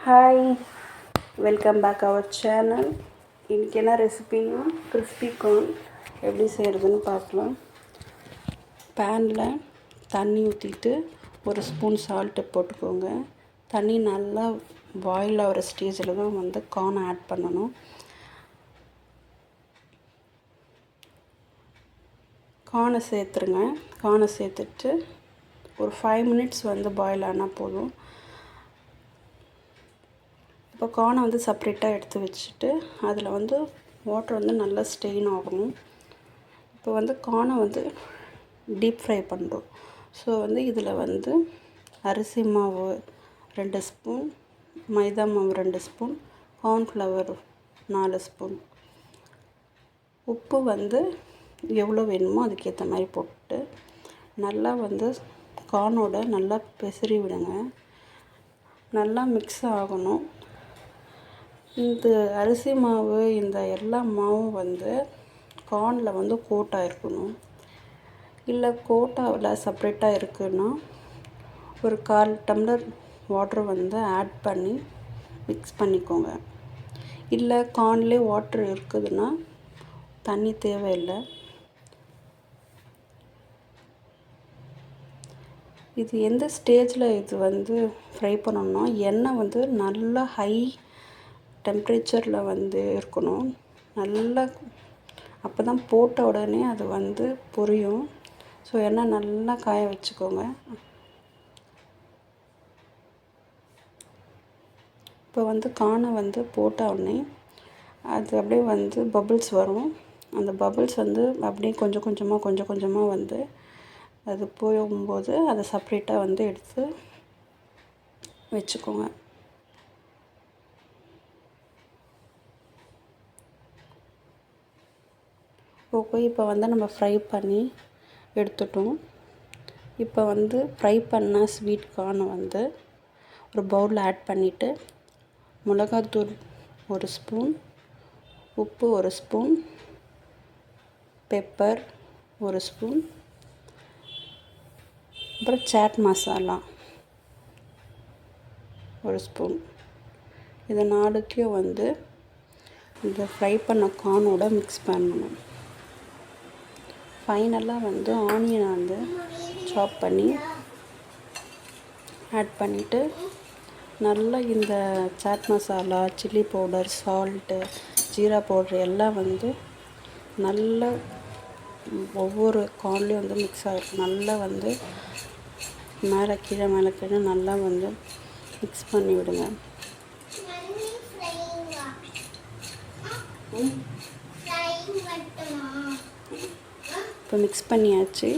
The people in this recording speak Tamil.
Hi, welcome back our channel. இன்றைக்கி என்ன ரெசிபின்னா கிறிஸ்பி கார்ன் எப்படி செய்கிறதுன்னு பார்க்கலாம். பேனில் தண்ணி ஊற்றிட்டு ஒரு ஸ்பூன் சால்ட்டு போட்டுக்கோங்க. தண்ணி நல்லா பாயில் ஆகிற ஸ்டேஜில் தான் வந்து கார்ன் ஆட் பண்ணணும். கார்னை சேர்த்துருங்க. கார்னை சேர்த்துட்டு ஒரு 5 மினிட்ஸ் வந்து பாயில் ஆனால் போதும். இப்போ கார்னை வந்து செப்ரேட்டாக எடுத்து வச்சுட்டு அதில் வந்து வாட்டர் வந்து நல்லா ஸ்டெயின் ஆகணும். இப்போ வந்து கார்னை வந்து டீப் ஃப்ரை பண்ணுறோம். ஸோ வந்து இதில் வந்து அரிசி மாவு 2 ஸ்பூன், மைதா மாவு 2 ஸ்பூன், கார்ன்ஃப்ளவர் 4 ஸ்பூன், உப்பு வந்து எவ்வளோ வேணுமோ அதுக்கேற்ற மாதிரி போட்டு நல்லா வந்து கார்னோட நல்லா பெசரி விடுங்க. நல்லா மிக்ஸ் ஆகணும். இந்த அரிசி மாவு இந்த எல்லா மாவும் வந்து கார்னில் வந்து கோட்டாக இருக்கணும். இல்லை கோட்டாவில் செப்ரேட்டாக இருக்குன்னா ஒரு 1/4 டம்ளர் வாட்டர் வந்து ஆட் பண்ணி மிக்ஸ் பண்ணிக்கோங்க. இல்லை கார்ன்லேயே வாட்டர் இருக்குதுன்னா தண்ணி தேவையில்லை. இது எந்த ஸ்டேஜில் இது வந்து ஃப்ரை பண்ணணும்னா எண்ணெய் வந்து நல்லா ஹை டெம்ப்ரேச்சரில் வந்து இருக்கணும். நல்லா அப்போ தான் போட்ட உடனே அது வந்து பொரியும். ஸோ எண்ணெய் நல்லா காய வச்சுக்கோங்க. இப்போ வந்து கார்னை வந்து போட்ட உடனே அது அப்படியே வந்து பபிள்ஸ் வரும். அந்த பபிள்ஸ் வந்து அப்படியே கொஞ்சம் கொஞ்சமாக வந்து அது போகும்போது அதை செப்ரேட்டாக வந்து எடுத்து வச்சுக்கோங்க. ஓகே, இப்போ வந்து நம்ம ஃப்ரை பண்ணி எடுத்துட்டோம். இப்போ வந்து ஃப்ரை பண்ண ஸ்வீட் கார்னை வந்து ஒரு பவுலில் ஆட் பண்ணிவிட்டு மிளகாத்தூள் 1 ஸ்பூன், உப்பு 1 ஸ்பூன், பெப்பர் 1 ஸ்பூன், அப்புறம் சாட் மசாலா 1 ஸ்பூன், இது 4த்தையும் வந்து இந்த ஃப்ரை பண்ண கார்னோட மிக்ஸ் பண்ணணும். ஃபைனலாக வந்து ஆனியனை வந்து சாப் பண்ணி ஆட் பண்ணிவிட்டு நல்லா இந்த chaat masala, chilli powder, salt, jeera powder எல்லாம் வந்து நல்லா ஒவ்வொரு கார்ன்லேயும் வந்து மிக்ஸ் ஆகிருக்கும். நல்லா வந்து மேலே கீழே நல்லா வந்து மிக்ஸ் பண்ணி விடுங்க. இப்போ மிக்ஸ் பண்ணியாச்சு.